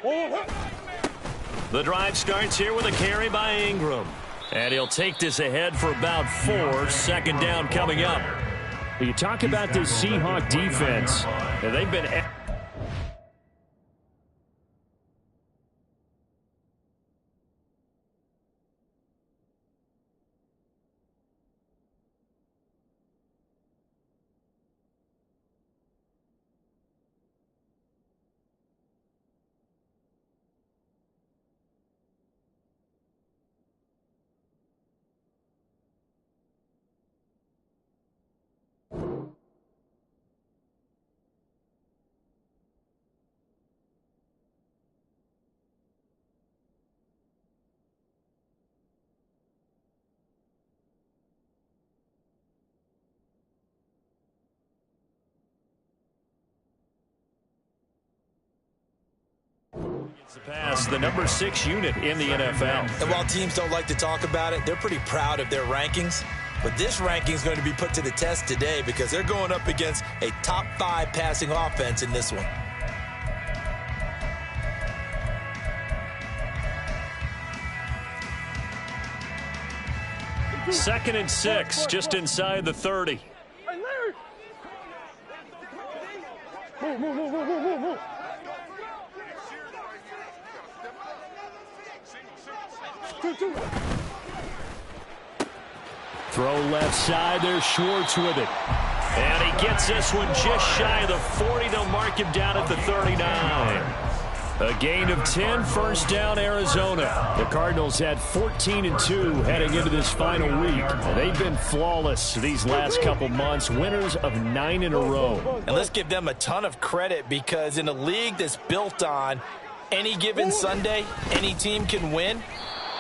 The drive starts here with a carry by Ingram. And he'll take this ahead for about 4. Second down coming up. You talk about this Seahawk defense. And they've been... The pass, the number 6 unit in the NFL. And while teams don't like to talk about it, they're pretty proud of their rankings. But this ranking is going to be put to the test today because they're going up against a top 5 passing offense in this one. Second and 6, just inside the 30. Move. Throw left side. There's Schwartz with it. And he gets this one just shy of the 40. They'll mark him down at the 39. A gain of 10, first down, Arizona. The Cardinals had 14-2 heading into this final week. They've been flawless these last couple months, winners of 9 in a row. And let's give them a ton of credit because in a league that's built on any given Sunday, any team can win.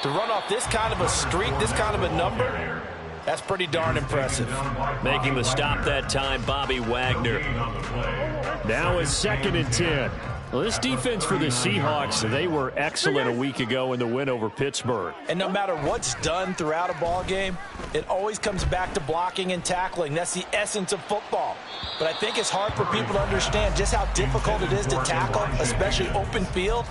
To run off this kind of a streak, this kind of a number, that's pretty darn impressive. Making the stop that time, Bobby Wagner. Now it's second and 10. Well, this defense for the Seahawks, they were excellent a week ago in the win over Pittsburgh. And no matter what's done throughout a ball game, it always comes back to blocking and tackling. That's the essence of football. But I think it's hard for people to understand just how difficult it is to tackle, especially open field.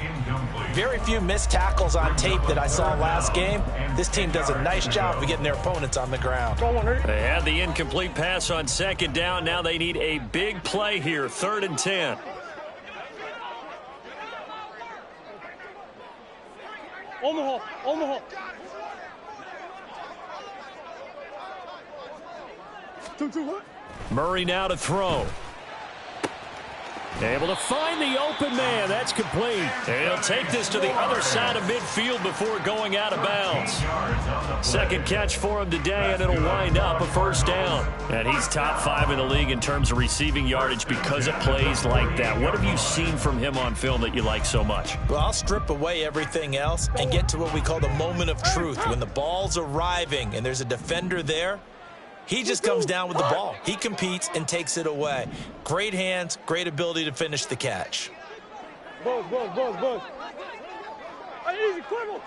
Very few missed tackles on tape that I saw last game. This team does a nice job of getting their opponents on the ground. They had the incomplete pass on second down. Now they need a big play here, 3rd and 10. Omaha. Murray now to throw. Able to find the open man. That's complete. And he'll take this to the other side of midfield before going out of bounds. Second catch for him today, and it'll wind up a first down. And he's top 5 in the league in terms of receiving yardage because of plays like that. What have you seen from him on film that you like so much? Well, I'll strip away everything else and get to what we call the moment of truth. When the ball's arriving and there's a defender there, he just comes down with the ball. He competes and takes it away. Great hands, great ability to finish the catch. Buzz. Easy, Cuervo.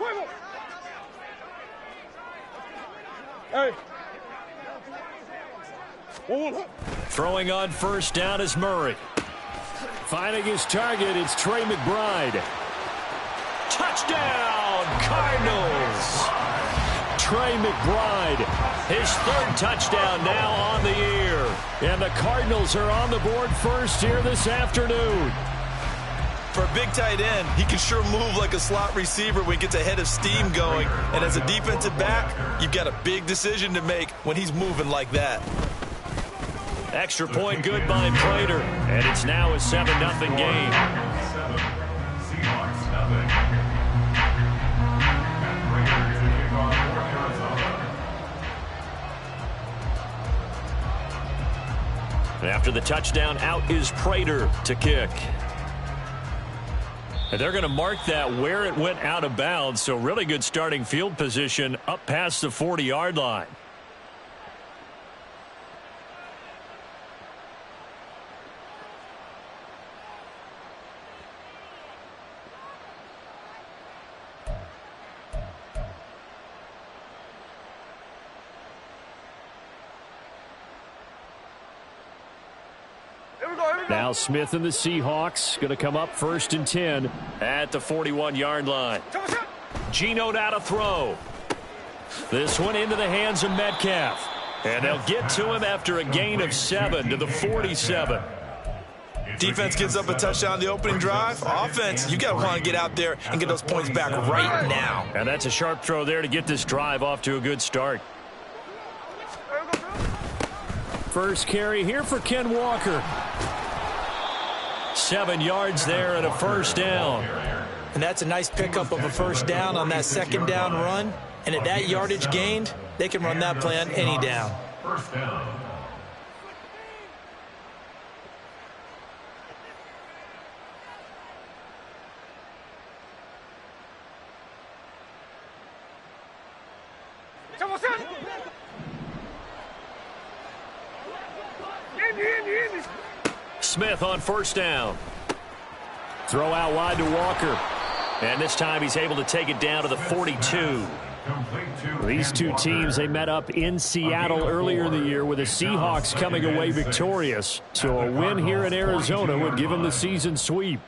Hey. Throwing on first down is Murray. Finding his target, it's Trey McBride. Touchdown, Cardinals! Trey McBride, his 3rd touchdown now on the year. And the Cardinals are on the board first here this afternoon. For a big tight end, he can sure move like a slot receiver when he gets a head of steam going. And as a defensive back, you've got a big decision to make when he's moving like that. Extra point good by Prater. And it's now a 7-0 game. After the touchdown, out is Prater to kick. And they're going to mark that where it went out of bounds, so really good starting field position up past the 40-yard line. Now Smith and the Seahawks going to come up 1st and 10 at the 41-yard line. Geno now to throw. This one into the hands of Metcalf. And they'll get to him after a gain of 7 to the 47. Defense gives up a touchdown on the opening drive. Offense, you got to want to get out there and get those points back right now. And that's a sharp throw there to get this drive off to a good start. First carry here for Ken Walker. 7 yards there and a first down. And that's a nice pickup of a first down on that second down run. And at that yardage gained, they can run that play on any down. First down. Smith on first down. Throw out wide to Walker. And this time he's able to take it down to the 42. These two teams, they met up in Seattle earlier in the year with the Seahawks coming away victorious. So a win here in Arizona would give them the season sweep.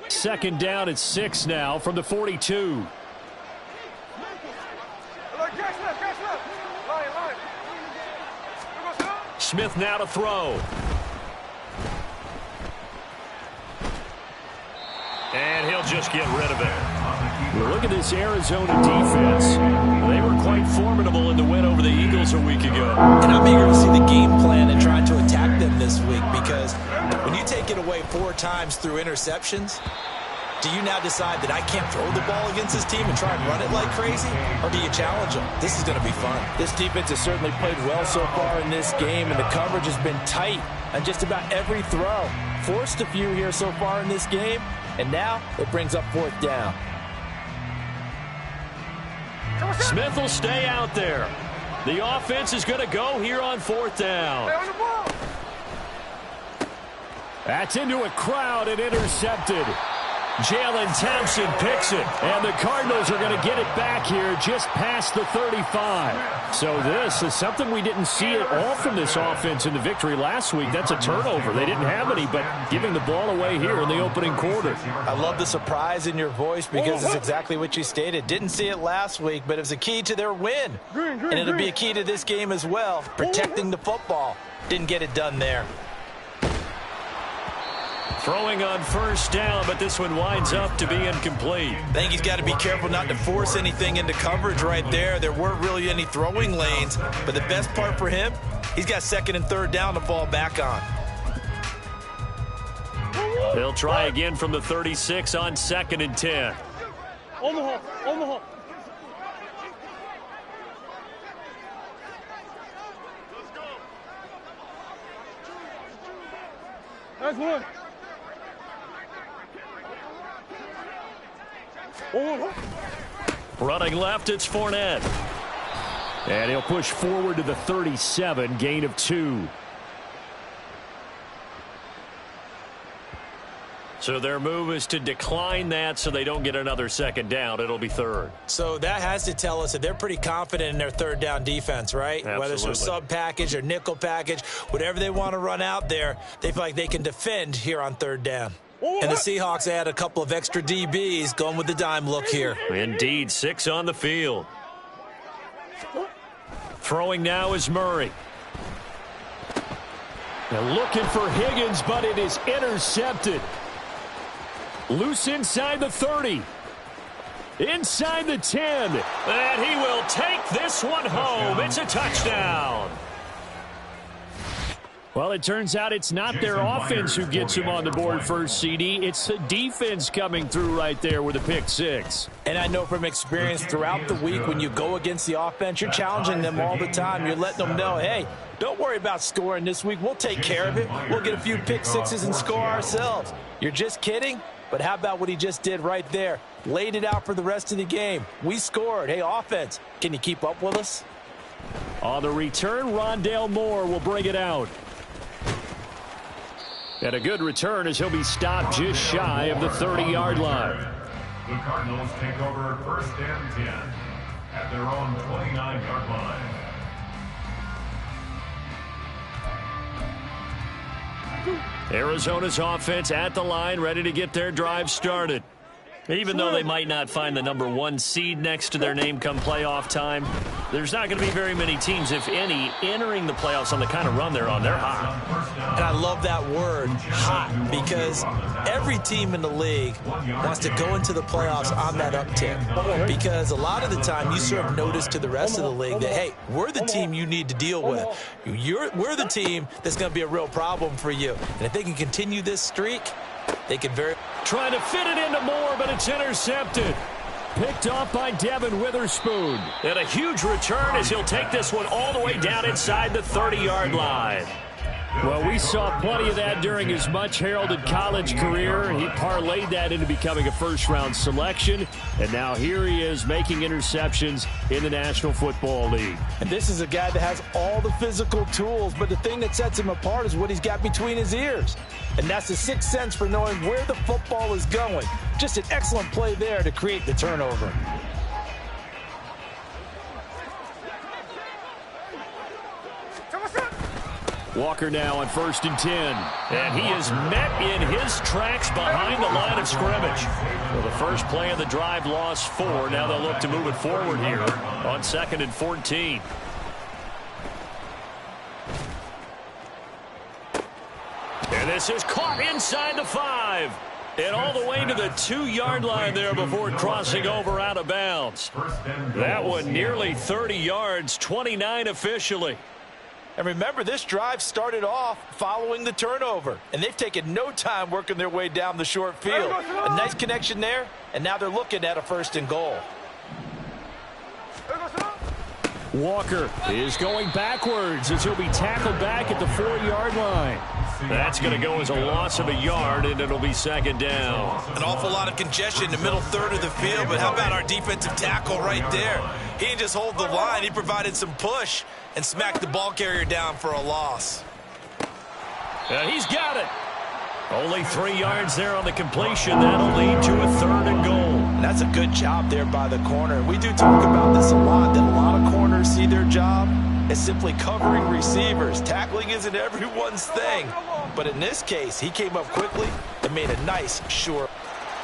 Second down at 6 now from the 42. Smith now to throw. And he'll just get rid of it. Look at this Arizona defense. They were quite formidable in the win over the Eagles a week ago. And I'm eager to see the game plan and try to attack them this week, because when you take it away 4 times through interceptions, do you now decide that I can't throw the ball against this team and try and run it like crazy? Or do you challenge them? This is going to be fun. This defense has certainly played well so far in this game, and the coverage has been tight on just about every throw. Forced a few here so far in this game, and now it brings up 4th down. Smith will stay out there. The offense is going to go here on 4th down. That's into a crowd and intercepted. Jalen Thompson picks it. And the Cardinals are going to get it back here just past the 35. So this is something we didn't see at all from this offense in the victory last week. That's a turnover. They didn't have any, but giving the ball away here in the opening quarter. I love the surprise in your voice, because it's exactly what you stated. Didn't see it last week, but it was a key to their win. And it'll be a key to this game as well, protecting the football. Didn't get it done there. Throwing on first down, but this one winds up to be incomplete. I think he's got to be careful not to force anything into coverage right there. There weren't really any throwing lanes, but the best part for him, he's got 2nd and 3rd down to fall back on. They'll try again from the 36 on 2nd and 10. On the hole, on the hole. That's one. Running left, it's Fournette. And he'll push forward to the 37, gain of 2. So their move is to decline that so they don't get another 2nd down. It'll be 3rd. So that has to tell us that they're pretty confident in their 3rd down defense, right? Absolutely. Whether it's a sub package or nickel package, whatever they want to run out there, they feel like they can defend here on 3rd down. And the Seahawks add a couple of extra DBs going with the dime look here. Indeed, 6 on the field. Throwing now is Murray. Now looking for Higgins, but it is intercepted. Loose inside the 30. Inside the 10. And he will take this one home. It's a touchdown. Well, it turns out it's not their offense who gets him on the board first, CD. It's the defense coming through right there with a pick 6. And I know from experience throughout the week, when you go against the offense, you're challenging them all the time. You're letting them know, hey, don't worry about scoring this week. We'll take care of it. We'll get a few pick 6s and score ourselves. You're just kidding? But how about what he just did right there? Laid it out for the rest of the game. We scored. Hey, offense, can you keep up with us? On the return, Rondale Moore will bring it out. And a good return as he'll be stopped just shy of the 30-yard line. The Cardinals take over 1st and 10 at their own 29-yard line. Arizona's offense at the line, ready to get their drive started. Even though they might not find the number 1 seed next to their name come playoff time, there's not going to be very many teams, if any, entering the playoffs on the kind of run they're on. They're hot. And I love that word, hot, because every team in the league wants to go into the playoffs on that uptick. Because a lot of the time you serve notice to the rest of the league that, hey, we're the team you need to deal with. We're the team that's going to be a real problem for you. And if they can continue this streak, they can Trying to fit it into Moore, but it's intercepted. Picked off by Devin Witherspoon. And a huge return as he'll take this one all the way down inside the 30-yard line. Well, we saw plenty of that during his much-heralded college career. He parlayed that into becoming a first-round selection, and now here he is making interceptions in the National Football League. And this is a guy that has all the physical tools, but the thing that sets him apart is what he's got between his ears. And that's the sixth sense for knowing where the football is going. Just an excellent play there to create the turnover. Walker now on 1st and 10. And he is met in his tracks behind the line of scrimmage. Well, the first play of the drive lost 4. Now they'll look to move it forward here on 2nd and 14. And this is caught inside the 5. And all the way to the 2-yard line there before crossing over out of bounds. That one nearly 30 yards, 29 officially. And remember, this drive started off following the turnover. And they've taken no time working their way down the short field. A nice connection there, and now they're looking at a 1st and goal. Walker is going backwards as he'll be tackled back at the 4-yard line. That's going to go as a loss of a yard, and it'll be 2nd down. An awful lot of congestion in the middle third of the field, but how about our defensive tackle right there? He didn't just hold the line, he provided some push and smacked the ball carrier down for a loss. And he's got it. Only 3 yards there on the completion. That'll lead to a 3rd and goal. And that's a good job there by the corner. We do talk about this a lot, that a lot of corners see their job as simply covering receivers. Tackling isn't everyone's thing. But in this case, he came up quickly and made a nice, sure.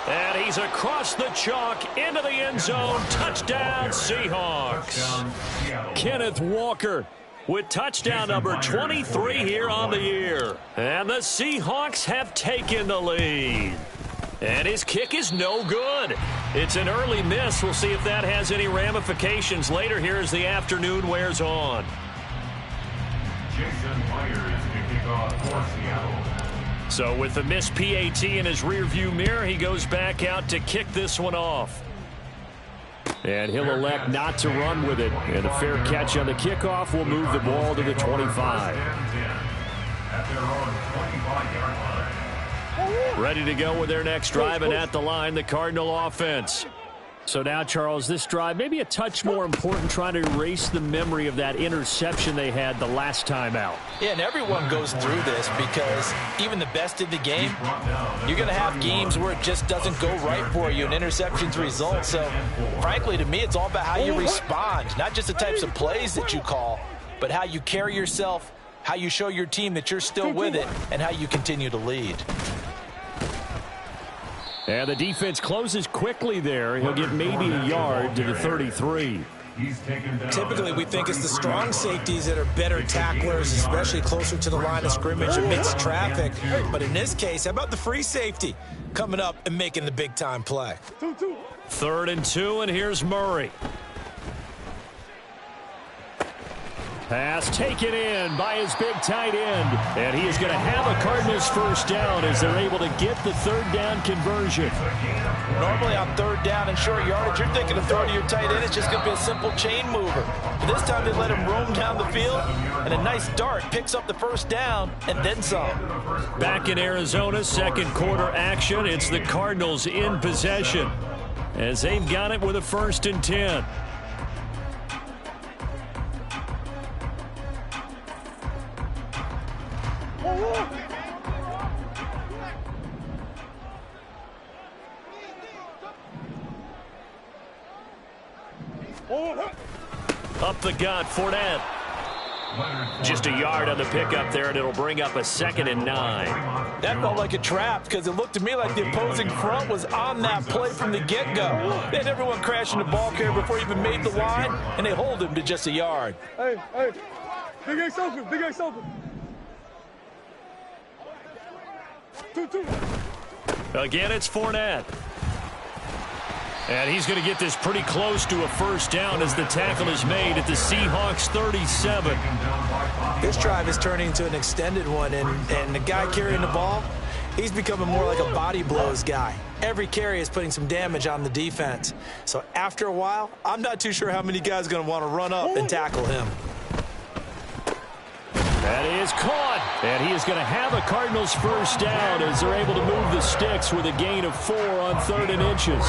And he's across the chalk into the end zone. Touchdown, Seahawks. Kenneth Walker with touchdown number 23 here on the year. And the Seahawks have taken the lead. And his kick is no good. It's an early miss. We'll see if that has any ramifications later here as the afternoon wears on. Jason Myers to kick off for Seattle. So with the missed PAT in his rearview mirror, he goes back out to kick this one off. And he'll elect not to run with it. And a fair catch on the kickoff will move the ball to the 25. At their own 25-yard line. Ready to go with their next drive, and at the line, the Cardinal offense. So now, Charles, this drive maybe a touch more important, trying to erase the memory of that interception they had the last time out. Yeah, and everyone goes through this because even the best in the game, you're going to have games where it just doesn't go right for you and interceptions result. So, frankly, to me, it's all about how you respond, not just the types of plays that you call, but how you carry yourself, how you show your team that you're still with it, and how you continue to lead. And the defense closes quickly there. He'll get maybe a yard to the 33. Typically, we think it's the strong safeties that are better tacklers, especially closer to the line of scrimmage amidst traffic. But in this case, how about the free safety coming up and making the big-time play? 3rd and 2, and here's Murray. Pass taken in by his big tight end. And he is going to have a Cardinals first down as they're able to get the 3rd down conversion. Normally on 3rd down and short yardage, you're thinking of throwing to your tight end. It's just going to be a simple chain mover. But this time they let him roam down the field, and a nice dart picks up the first down and then some. Back in Arizona, 2nd quarter action. It's the Cardinals in possession as they've got it with a 1st and 10. Up the gut, Fournette. Just a yard on the pickup there, and it'll bring up a 2nd and 9. That felt like a trap because it looked to me like the opposing front was on that play from the get-go. They had everyone crashing the ball carrier before he even made the line, and they hold him to just a yard. Hey, Big X open, Big X open. 2-2. Again, it's Fournette. And he's going to get this pretty close to a first down as the tackle is made at the Seahawks 37. This drive is turning into an extended one, and the guy carrying the ball, he's becoming more like a body blows guy. Every carry is putting some damage on the defense. So after a while, I'm not too sure how many guys are going to want to run up and tackle him. That is caught, and he is going to have a Cardinals first down as they're able to move the sticks with a gain of 4 on 3rd and inches.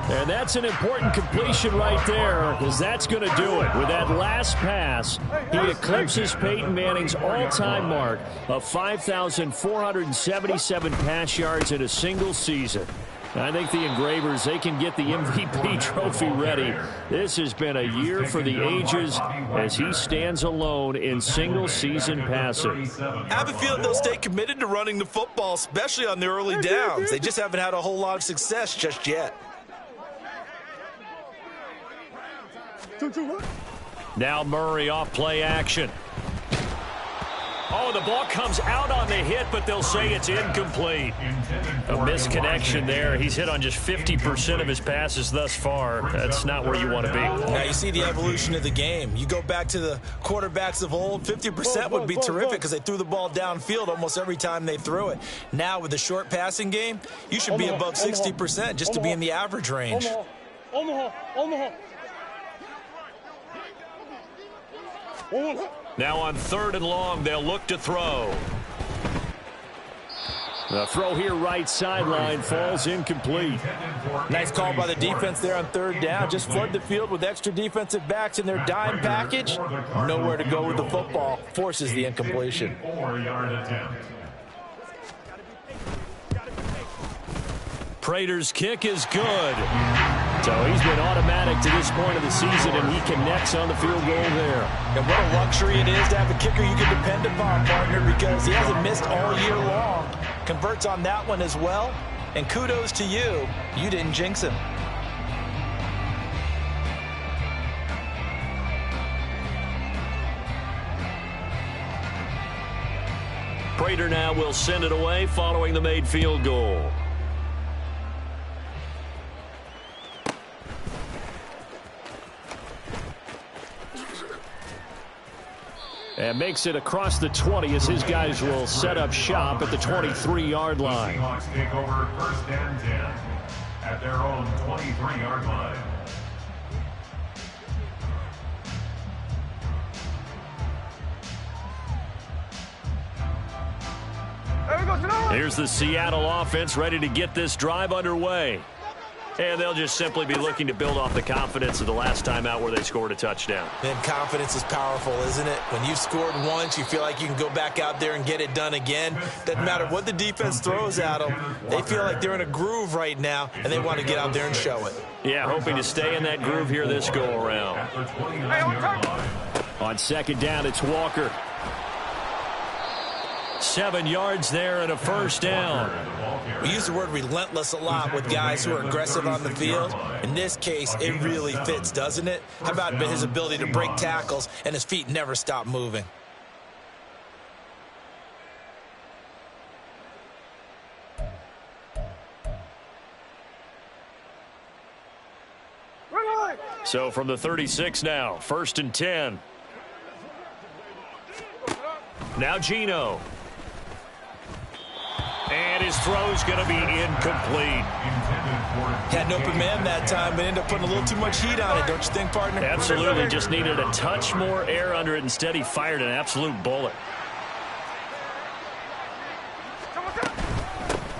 And that's an important completion right there because that's going to do it. With that last pass, he eclipses Peyton Manning's all-time mark of 5,477 pass yards in a single season. I think the Engravers, they can get the MVP trophy ready. This has been a year for the ages as he stands alone in single-season passing. I have a feeling they'll stay committed to running the football, especially on the early downs. They just haven't had a whole lot of success just yet. 2-2. Now Murray off play action. Oh, the ball comes out on the hit, but they'll say it's incomplete. A misconnection there. He's hit on just 50% of his passes thus far. That's not where you want to be. Now you see the evolution of the game. You go back to the quarterbacks of old, 50% would be terrific because they threw the ball downfield almost every time they threw it. Now with the short passing game, you should be above 60% just to be in the average range. Omaha. Now on 3rd and long, they'll look to throw. The throw here right sideline falls incomplete. Nice call by the defense there on 3rd down. Just flood the field with extra defensive backs in their dime package. Nowhere to go with the football. Forces the incompletion. 4-yard attempt. Prater's kick is good. So he's been automatic to this point of the season, and he connects on the field goal there. And what a luxury it is to have a kicker you can depend upon, partner, because he hasn't missed all year long. Converts on that one as well. And kudos to you. You didn't jinx him. Prater now will send it away following the made field goal. And makes it across the 20 as his guys will set up shop at the 23-yard line. Seahawks take over 1st and 10 at their own 23-yard line. Here's the Seattle offense ready to get this drive underway. And they'll just simply be looking to build off the confidence of the last time out where they scored a touchdown. And confidence is powerful, isn't it? When you've scored once, you feel like you can go back out there and get it done again. Doesn't matter what the defense throws at them. They feel like they're in a groove right now, and they want to get out there and show it. Yeah, hoping to stay in that groove here this go-around. On 2nd down, it's Walker. 7 yards there and a first down. We use the word relentless a lot with guys who are aggressive on the field. In this case, it really fits, doesn't it? How about his ability to break tackles and his feet never stop moving? So from the 36 now, 1st and 10. Now Geno. And his throw's going to be incomplete. Had an open man that time, but ended up putting a little too much heat on it, don't you think, partner? Absolutely. Just needed a touch more air under it. Instead, he fired an absolute bullet.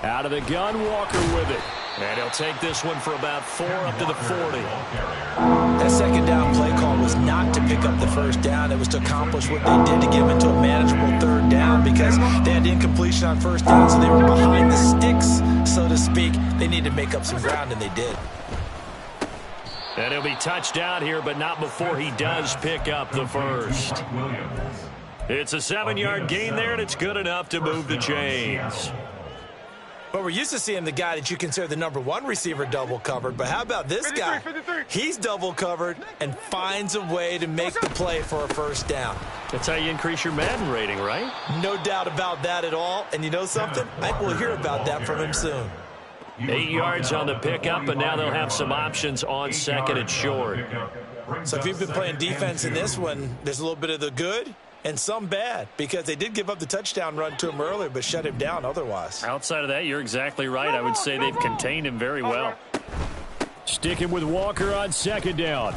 Out of the gun, Walker with it. And he'll take this one for about 4 up to the 40. That 2nd down play call was not to pick up the first down. It was to accomplish what they did to get him into a manageable 3rd down because they had incompletion on 1st down, so they were behind the sticks, so to speak. They needed to make up some ground, and they did. And he'll be touched down here, but not before he does pick up the first. It's a 7-yard gain there, and it's good enough to move the chains. But we're used to seeing the guy that you consider the #1 receiver double covered. But how about this guy? 53. He's double covered and finds a way to make the play for a first down. That's how you increase your Madden rating, right? No doubt about that at all. And you know something? I think we'll hear about that from him soon. 8 yards on the pickup, and now they'll have some options on second and short. So if you've been playing defense in this one, there's a little bit of the good and some bad, because they did give up the touchdown run to him earlier, but shut him down otherwise. Outside of that, you're exactly right. I would say they've contained him very well. Sticking with Walker on second down.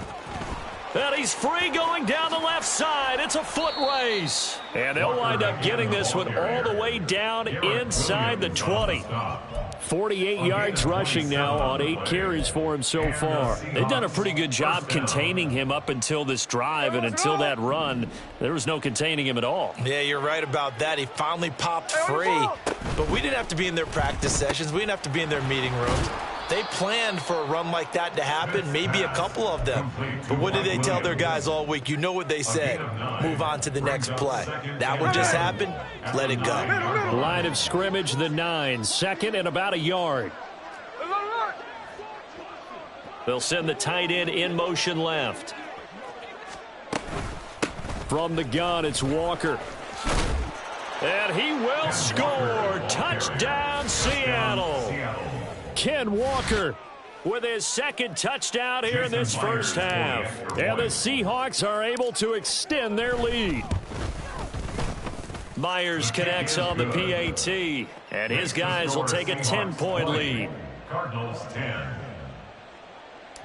And he's free going down the left side. It's a foot race. And they'll wind up getting this one all the way down inside the 20. 48 yards rushing now on 8 carries for him so far. They've done a pretty good job containing him up until this drive, and until that run, there was no containing him at all. Yeah, you're right about that. He finally popped free. But we didn't have to be in their practice sessions. We didn't have to be in their meeting rooms. They planned for a run like that to happen, maybe a couple of them. But what did they tell their guys all week? You know what they said. Move on to the next play. That one just happened. Let it go. Line of scrimmage, the 9. Second and about a yard. They'll send the tight end in motion left. From the gun, it's Walker. And he will score. Touchdown, Seattle. Ken Walker with his second touchdown here in this first half. And the Seahawks are able to extend their lead. Myers connects on the PAT, and his guys will take a 10-point lead. Cardinals 10.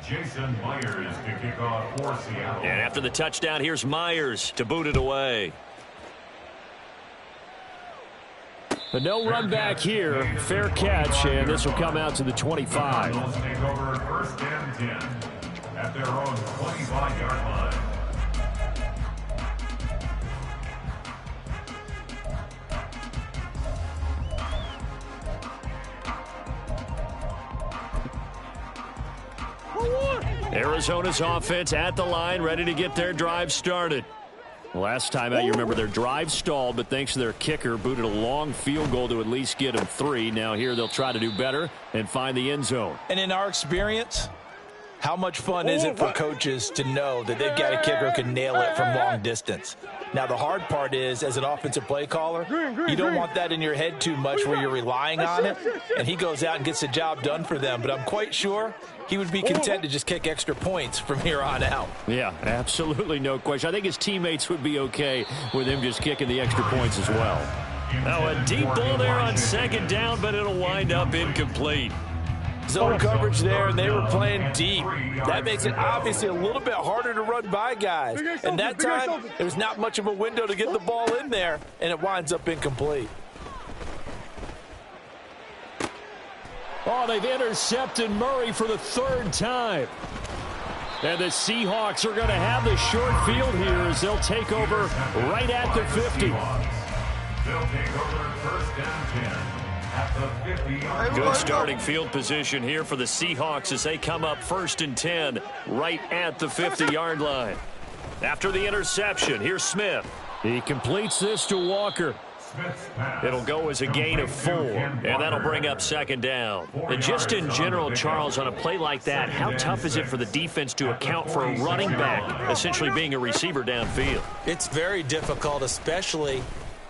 Jason Myers to kick off for Seattle. And after the touchdown, here's Myers to boot it away. But no run back here. Fair catch, and this will come out to the 25. Cardinals take over first and 10 at their own 25-yard line. Arizona's offense at the line, ready to get their drive started. Last time out, you remember their drive stalled, but thanks to their kicker, booted a long field goal to at least get them 3. Now here they'll try to do better and find the end zone. And in our experience, how much fun is it for coaches to know that they've got a kicker who can nail it from long distance? Now, the hard part is, as an offensive play caller, you don't want that in your head too much where you're relying on it, and he goes out and gets the job done for them. But I'm quite sure he would be content to just kick extra points from here on out. Yeah, absolutely no question. I think his teammates would be okay with him just kicking the extra points as well. Now a deep ball there on second down, but it'll wind up incomplete. Zone coverage there, and they were playing deep. That makes it obviously a little bit harder to run by guys. And that time, there was not much of a window to get the ball in there, and it winds up incomplete. Oh, they've intercepted Murray for the 3rd time. And the Seahawks are going to have the short field here as they'll take over right at the 50. They'll take over first and 10 at the 50-yard line. Good starting field position here for the Seahawks as they come up 1st and 10 right at the 50-yard line. After the interception, here's Smith. He completes this to Walker. It'll go as a gain of 4, and that'll bring up 2nd down. And just in general, Charles, on a play like that, how tough is it for the defense to account for a running back essentially being a receiver downfield? It's very difficult, especially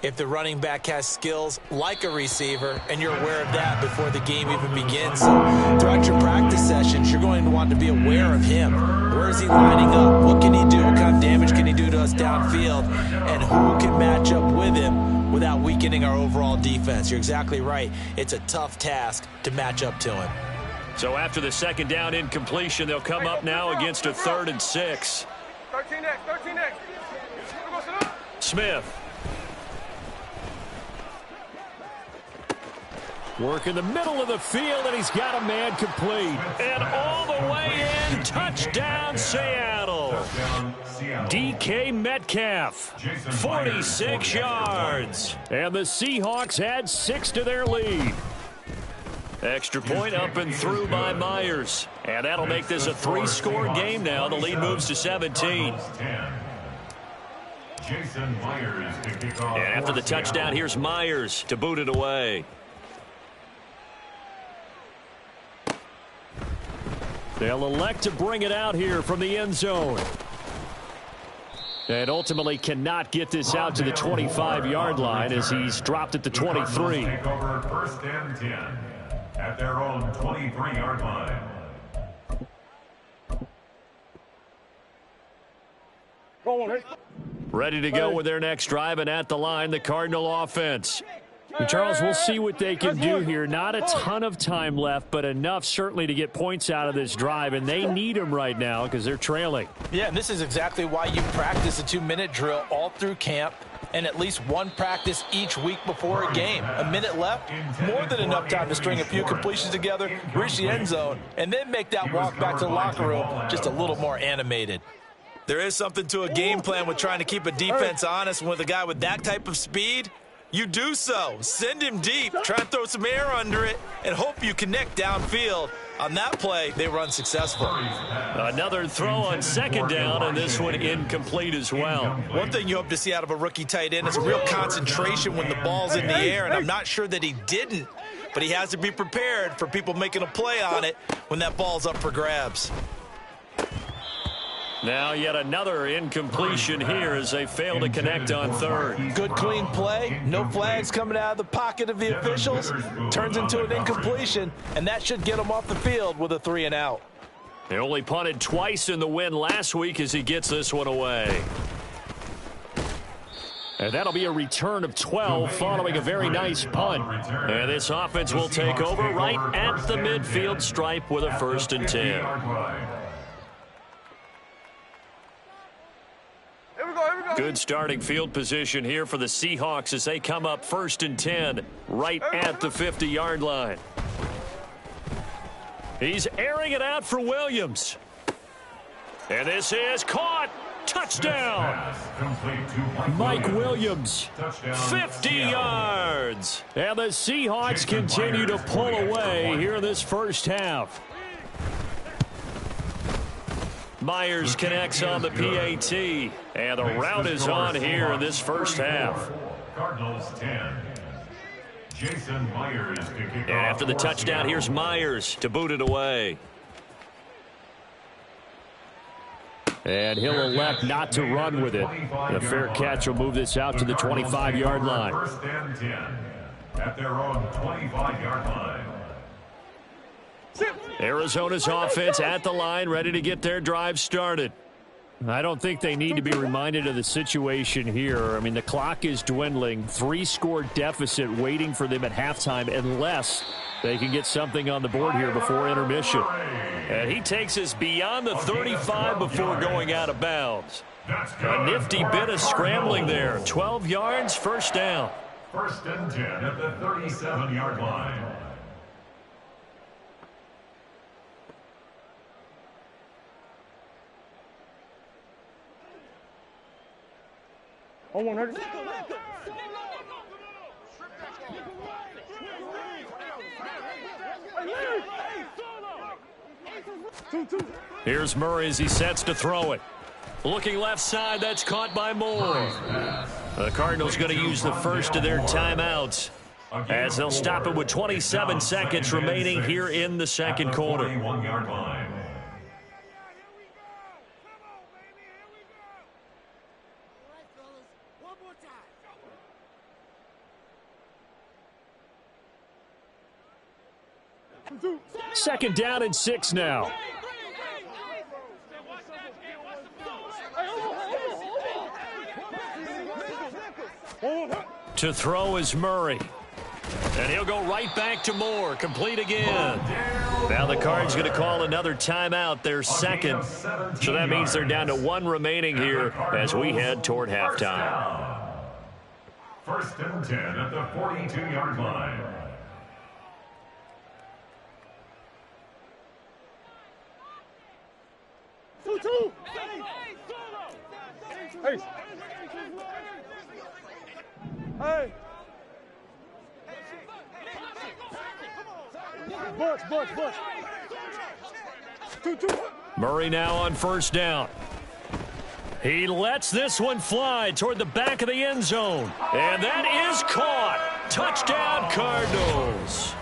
if the running back has skills like a receiver, and you're aware of that before the game even begins. So throughout your practice sessions, you're going to want to be aware of him. Where is he lining up? What can he do? What kind of damage can he do to us downfield? And who can match up with him without weakening our overall defense? You're exactly right. It's a tough task to match up to him. So after the 2nd down incompletion, they'll come up now against a 3rd and 6. 13X. Smith. Work in the middle of the field, and he's got a man complete. And all the way in, touchdown Seattle. DK Metcalf, 46 yards. And the Seahawks add 6 to their lead. Extra point up and through by Myers. And that'll make this a 3-score game now. The lead moves to 17. Jason Myers to kick off. And after the touchdown, here's Myers to boot it away. They'll elect to bring it out here from the end zone. And ultimately cannot get this out to the 25-yard line as he's dropped at the 23. Take over 1st and 10 at their own 23-yard line. Go on, hey. Ready to go with their next drive, and at the line, the Cardinal offense. And Charles, we'll see what they can do here. Not a ton of time left, but enough certainly to get points out of this drive, and they need them right now because they're trailing. Yeah, and this is exactly why you practice a 2-minute drill all through camp and at least one practice each week before a game. A minute left, more than enough time to string a few completions together, reach the end zone, and then make that walk back to the locker room just a little more animated. There is something to a game plan with trying to keep a defense honest. With a guy with that type of speed, you do so. Send him deep, try and throw some air under it, and hope you connect downfield. On that play, they were unsuccessful. Another throw on 2nd down, and this one incomplete as well. One thing you hope to see out of a rookie tight end is a real concentration when the ball's in the air, and I'm not sure that he didn't, but he has to be prepared for people making a play on it when that ball's up for grabs. Now yet another incompletion here as they fail to connect on 3rd. Good, clean play. No flags coming out of the pocket of the officials. Turns into an incompletion, and that should get him off the field with a 3-and-out. They only punted twice in the win last week as he gets this one away. And that'll be a return of 12 following a very nice punt. And this offense will take over right at the midfield stripe with a 1st and 10. Good starting field position here for the Seahawks as they come up 1st and 10 right at the 50-yard line. He's airing it out for Williams. And this is caught. Touchdown. Mike Williams. 50 yards. And the Seahawks continue to pull away here in this first half. Myers connects on the PAT, and the route is on here in this first half. Cardinals 10. Jason Myers to kick off. And after the touchdown, here's Myers to boot it away. And he'll elect not to run with it. And a fair catch will move this out to the 25-yard line. 1st and 10 at their own 25-yard line. Arizona's offense at the line, ready to get their drive started. I don't think they need to be reminded of the situation here. I mean, the clock is dwindling. 3-score deficit waiting for them at halftime unless they can get something on the board here before intermission. And he takes us beyond the 35 before going out of bounds. A nifty bit of scrambling there. 12 yards, 1st down. 1st and 10 at the 37-yard line. On 100. Here's Murray as he sets to throw it. Looking left side, that's caught by Moore. The Cardinals going to use the first of their timeouts as they'll stop it with 27 seconds remaining here in the 2nd quarter. 41-yard line. Second down and 6 now. To throw is Murray. And he'll go right back to Moore. Complete again. Now the Cards going to call another timeout, their 2nd. So that means they're down to 1 remaining here as we head toward halftime. 1st and 10 at the 42-yard line. Hey. Hey. Butch. Two. Murray now on first down. He lets this one fly toward the back of the end zone. And that is caught. Touchdown, Cardinals.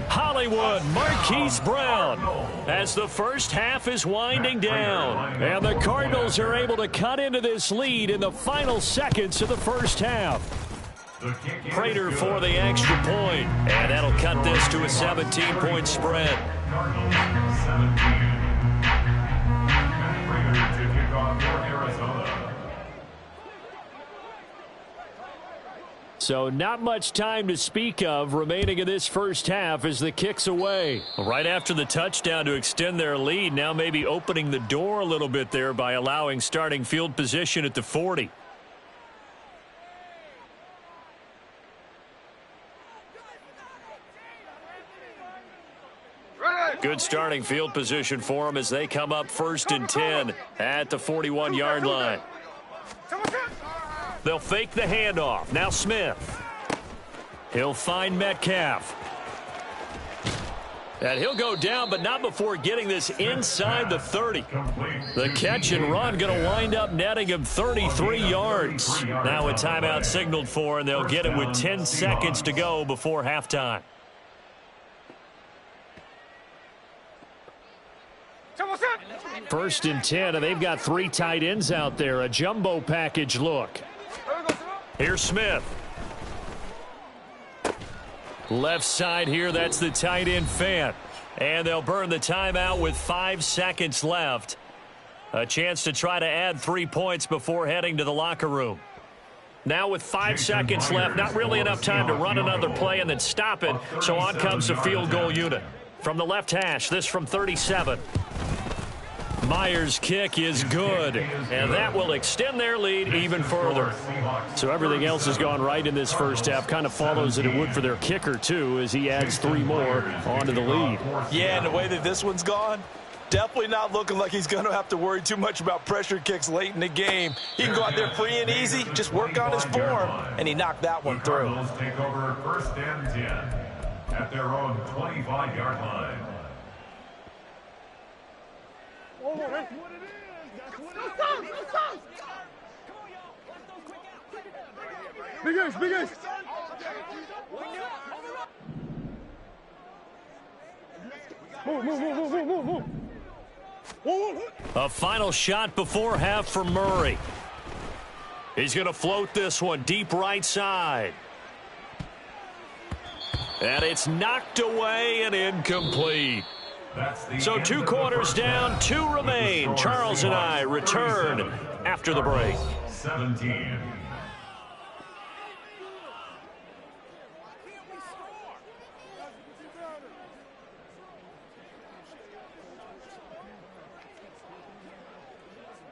Hollywood Marquise Brown as the first half is winding down. And the Cardinals are able to cut into this lead in the final seconds of the first half. Prater for the extra point. And that'll cut this to a 17-point spread. Cardinals 17. Prater to kick off for Arizona. So not much time to speak of remaining in this first half as the kick's away. Right after the touchdown to extend their lead, now maybe opening the door a little bit there by allowing starting field position at the 40. Good starting field position for them as they come up 1st and 10 at the 41-yard line. They'll fake the handoff. Now Smith. He'll find Metcalf. And he'll go down, but not before getting this inside the 30. The catch and run going to wind up netting him 33 yards. Now a timeout signaled for, and they'll get it with 10 seconds to go before halftime. First and 10, and they've got 3 tight ends out there. A jumbo package look. Here's Smith. Left side here, that's the tight end Fant. And they'll burn the timeout with 5 seconds left. A chance to try to add 3 points before heading to the locker room. Now with 5 seconds left, not really enough time to run another play and then stop it. So on comes the field goal unit. From the left hash, this from 37. Myers' kick is good, and that will extend their lead even further. So everything else has gone right in this first half. Kind of follows that it would for their kicker, too, as he adds 3 more onto the lead. Yeah, and the way that this one's gone, definitely not looking like he's going to have to worry too much about pressure kicks late in the game. He can go out there free and easy, just work on his form, and he knocked that one through. Cardinals take over 1st and 10 at their own 25-yard line. Oh, that's what it is. That's what it is. Big Ace. Move. A final shot before half for Murray. He's going to float this one deep right side. And it's knocked away and incomplete. So 2 quarters down, 2 remain. Charles and I return after the break. 17.